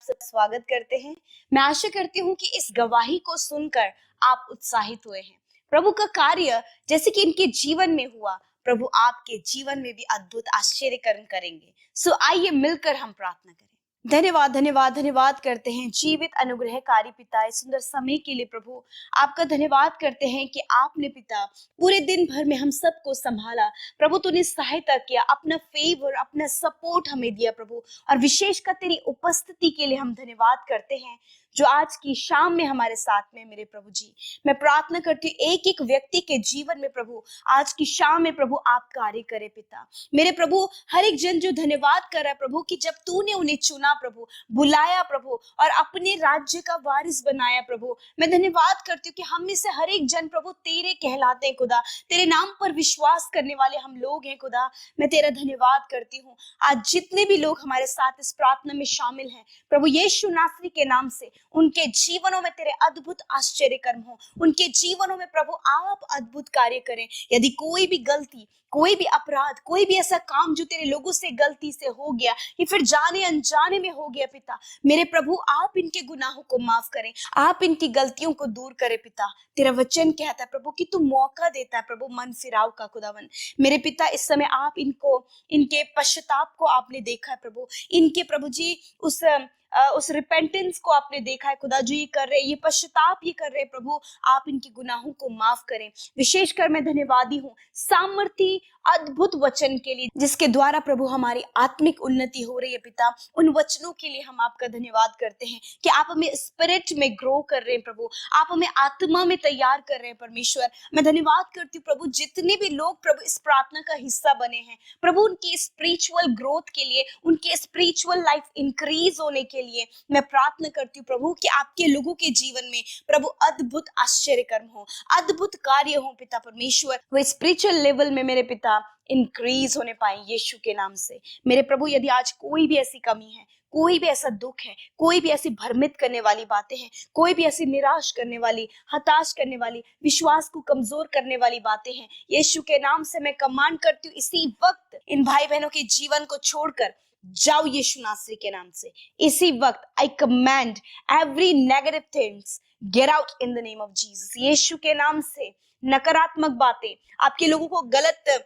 सब स्वागत करते हैं। मैं आशा करती हूँ कि इस गवाही को सुनकर आप उत्साहित हुए हैं। प्रभु का कार्य जैसे कि इनके जीवन में हुआ, प्रभु आपके जीवन में भी अद्भुत आश्चर्य कर्म करेंगे। सो आइए मिलकर हम प्रार्थना करें। धन्यवाद धन्यवाद धन्यवाद करते हैं जीवित अनुग्रहकारी पिता, इस सुंदर समय के लिए प्रभु आपका धन्यवाद करते हैं कि आपने पिता पूरे दिन भर में हम सबको संभाला। प्रभु तूने सहायता किया, अपना फेवर, अपना सपोर्ट हमें दिया प्रभु। और विशेषकर तेरी उपस्थिति के लिए हम धन्यवाद करते हैं जो आज की शाम में हमारे साथ में। मेरे प्रभु जी, मैं प्रार्थना करती हूँ एक एक व्यक्ति के जीवन में प्रभु आज की शाम में प्रभु आप कार्य करे पिता। मेरे प्रभु हर एक जन जो धन्यवाद कर रहा है प्रभु कि जब तूने उन्हें चुना प्रभु, बुलाया प्रभु और अपने राज्य का वारिस बनाया प्रभु, मैं धन्यवाद करती हूँ कि हम में से हर एक जन प्रभु तेरे कहलाते हैं खुदा, तेरे नाम पर विश्वास करने वाले हम लोग हैं खुदा। मैं तेरा धन्यवाद करती हूँ आज जितने भी लोग हमारे साथ इस प्रार्थना में शामिल हैं प्रभु यीशु नासरी के नाम से, उनके जीवनों में तेरे अद्भुत आश्चर्य कर्म हो, उनके जीवनों में प्रभु आप अद्भुत कार्य करें। यदि कोई भी गलती, कोई भी अपराध, कोई भी ऐसा काम जो तेरे लोगों से गलती से हो गया या फिर जाने अनजाने में हो गया पिता, मेरे प्रभु आप इनके गुनाहों को माफ करें, आप इनकी गलतियों को दूर करें पिता। तेरा वचन कहता है प्रभु कि तू मौका देता है प्रभु मन फिराव का खुदावन। मेरे पिता इस समय आप इनको, इनके पश्चाताप को आपने देखा है प्रभु, इनके प्रभु जी उस रिपेंटेंस को आपने देखा है खुदा, जो ये कर रहे, ये पश्चाताप ये कर रहे प्रभु, आप इनके गुनाहों को माफ करें। विशेषकर मैं धन्यवादी हूँ सामर्थी अद्भुत वचन के लिए जिसके द्वारा प्रभु हमारी आत्मिक उन्नति हो रही है पिता। उन वचनों के लिए हम आपका धन्यवाद करते हैं कि आप हमें स्पिरिट में ग्रो कर रहे हैं प्रभु, आप हमें आत्मा में तैयार कर रहे हैं परमेश्वर। मैं धन्यवाद करती हूँ प्रभु जितने भी लोग प्रभु इस प्रार्थना का हिस्सा बने हैं प्रभु, उनकी स्पिरिचुअल ग्रोथ के लिए, उनके स्पिरिचुअल लाइफ इंक्रीज होने के लिए मैं प्रार्थना करती हूँ प्रभु कि आपके लोगों के जीवन में प्रभु अद्भुत आश्चर्य कर्म हो, अद्भुत कार्य हो पिता परमेश्वर। वो स्पिरिचुअल लेवल में मेरे पिता इंक्रीज होने पाए यीशु के नाम से। मेरे प्रभु यदि आज कोई भी ऐसी कमी है, कोई भी ऐसा दुख है, कोई भी ऐसी भ्रमित करने वाली बातें हैं, कोई भी ऐसी निराश करने वाली, हताश करने वाली, विश्वास को कमजोर करने वाली बातें हैं, यीशु के नाम से मैं कमांड करती हूँ इसी वक्त इन भाई बहनों के जीवन को छोड़कर जाओ यीशु नासरी के नाम से। इसी वक्त I command every negative things get out in the name of Jesus. Yeshu के नाम से नकारात्मक बातें, आपके लोगों को गलत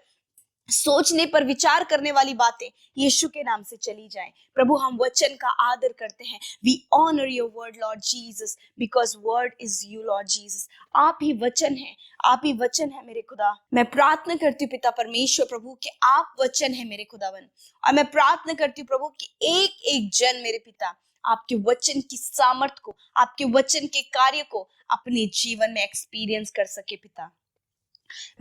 सोचने पर विचार करने वाली बातें यीशु के नाम से चली जाएं। प्रभु हम वचन का आदर करते हैं। We honour your word Lord Jesus because word is you Lord Jesus. आप ही वचन है, आप ही वचन है मेरे खुदा। मैं प्रार्थना करती हूँ पिता परमेश्वर प्रभु कि आप वचन है मेरे खुदावन, और मैं प्रार्थना करती हूँ प्रभु कि एक एक जन मेरे पिता आपके वचन की सामर्थ को, आपके वचन के कार्य को अपने जीवन में एक्सपीरियंस कर सके पिता।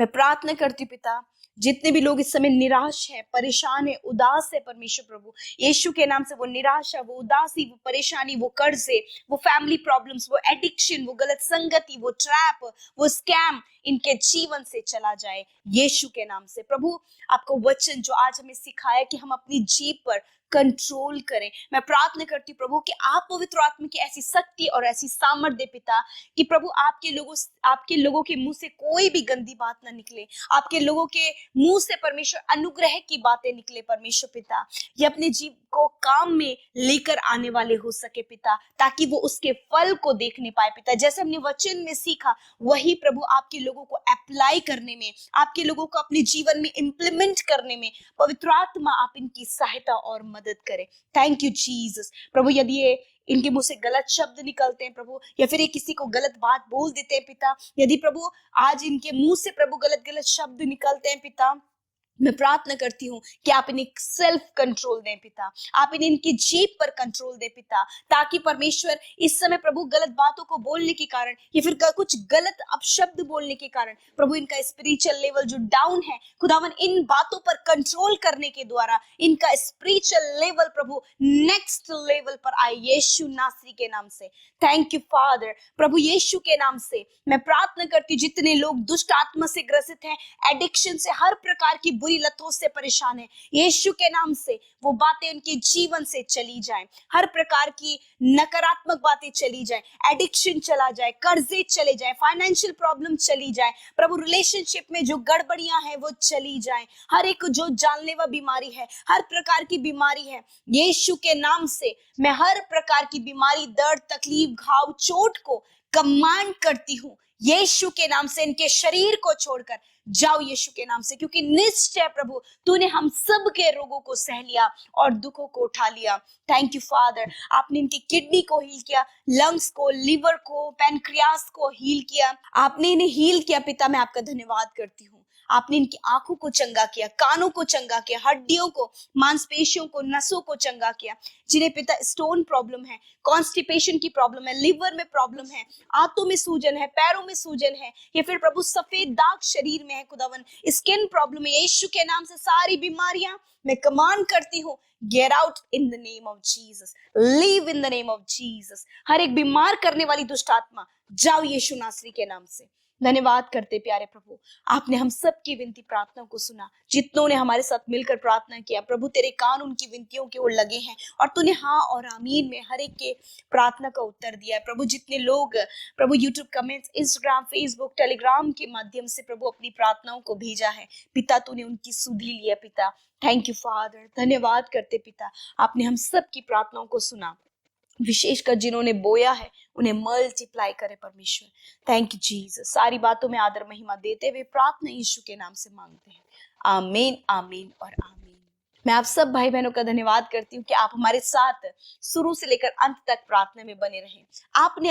मैं प्रार्थना करती हूँ पिता जितने भी लोग इस समय निराश है, परेशान है, उदास है परमेश्वर प्रभु यीशु के नाम से वो निराशा, वो उदासी, वो परेशानी, वो कर्जे, वो फैमिली प्रॉब्लम्स, वो एडिक्शन, वो गलत संगति, वो ट्रैप, वो स्कैम इनके जीवन से चला जाए यीशु के नाम से। प्रभु आपका वचन जो आज हमें सिखाया कि हम अपनी जीभ पर कंट्रोल करें, मैं प्रार्थना करती हूँ प्रभु कि आप पवित्र आत्मा की ऐसी शक्ति और ऐसी सामर्थ दे पिता कि प्रभु आपके लोगों के मुंह से कोई भी गंदी बात ना निकले, आपके लोगों के मुंह से परमेश्वर अनुग्रह की बातें निकले परमेश्वर पिता। ये अपने जीव को काम में लेकर आने वाले हो सके पिता, ताकि वो उसके फल को देखने पाए पिता। जैसे हमने वचन में सीखा वही प्रभु आपके लोगों को अप्लाई करने में, आपके लोगों को अपने जीवन में इम्प्लीमेंट करने में पवित्र आत्मा आप इनकी सहायता और मदद करें। Thank you Jesus. प्रभु यदि ये इनके मुंह से गलत शब्द निकलते हैं प्रभु, या फिर ये किसी को गलत बात बोल देते हैं पिता, यदि प्रभु आज इनके मुंह से प्रभु गलत गलत शब्द निकलते हैं पिता, मैं प्रार्थना करती हूँ कि आप इन्हें सेल्फ कंट्रोल दें पिता, आप इन्हें इनकी जीभ पर कंट्रोल दें पिता, ताकि परमेश्वर इस समय प्रभु गलत बातों को बोलने के कारण या फिर कुछ गलत अपशब्द बोलने के कारण प्रभु इनका स्पिरिचुअल लेवल जो डाउन है खुदावन, इन बातों पर कंट्रोल करने के द्वारा इनका स्पिरिचुअल लेवल प्रभु नेक्स्ट लेवल पर आए यीशु नासरी के नाम से। Thank you father. प्रभु यीशु के नाम से मैं प्रार्थना करती हूँ जितने लोग दुष्ट आत्मा से ग्रसित हैं, एडिक्शन से, हर प्रकार की बुरी बुरी लतों से परेशान है, यीशु के नाम से वो बातें उनके जीवन से चली जाएं। हर प्रकार की नकारात्मक बातें चली जाएं, एडिक्शन चला जाए, कर्जे चले जाए, फाइनेंशियल प्रॉब्लम चली जाए प्रभु, रिलेशनशिप में जो गड़बड़ियां हैं वो चली जाएं। हर एक जो जानलेवा बीमारी है, हर प्रकार की बीमारी है, यीशु के नाम से मैं हर प्रकार की बीमारी, दर्द, तकलीफ, घाव, चोट को कमांड करती हूँ यीशु के नाम से। इनके शरीर को छोड़कर जाओ यीशु के नाम से, क्योंकि निश्चय प्रभु तूने हम सब के रोगों को सह लिया और दुखों को उठा लिया। थैंक यू फादर, आपने इनकी किडनी को हील किया, लंग्स को, लिवर को, पैनक्रियास को हील किया, आपने इन्हें हील किया पिता। मैं आपका धन्यवाद करती हूँ। आपने इनकी आंखों को चंगा किया, कानों को चंगा किया, हड्डियों को, मांसपेशियों को, नसों को चंगा किया। जिन्हें पिता स्टोन प्रॉब्लम है, कॉन्स्टिपेशन की प्रॉब्लम है, लिवर में प्रॉब्लम है, आंतों में सूजन है, पैरों में सूजन है, या फिर प्रभु सफेद दाग शरीर में है खुदावन, स्किन प्रॉब्लम है, यीशु के नाम से सारी बीमारियां मैं कमांड करती हूँ, get out in the name of Jesus, leave in the name of Jesus. हर एक बीमार करने वाली दुष्ट आत्मा जाओ यीशु नासरी के नाम से। धन्यवाद करते प्यारे प्रभु, आपने हम सब की विनती प्रार्थना को सुना। जितनों ने हमारे साथ मिलकर प्रार्थना किया प्रभु, तेरे कान उनकी विनतियों की ओर लगे हैं और तूने हाँ और आमीन में हर एक के प्रार्थना का उत्तर दिया है प्रभु। जितने लोग प्रभु YouTube comments, Instagram, Facebook, Telegram के माध्यम से प्रभु अपनी प्रार्थनाओं को भेजा है पिता, तूने उनकी सुधि लिया पिता। थैंक यू फादर, धन्यवाद करते पिता, आपने हम सब की प्रार्थनाओं को सुना। विशेषकर जिन्होंने बोया है उन्हें मल्टीप्लाई करे परमेश्वर। Thank you Jesus. सारी बातों में आदर महिमा देते हुए प्रार्थना यीशु के नाम से मांगते हैं, आमीन, आमीन और आमीन। मैं आप सब भाई बहनों का धन्यवाद करती हूँ कि आप हमारे साथ शुरू से लेकर अंत तक प्रार्थना में बने रहें। आपने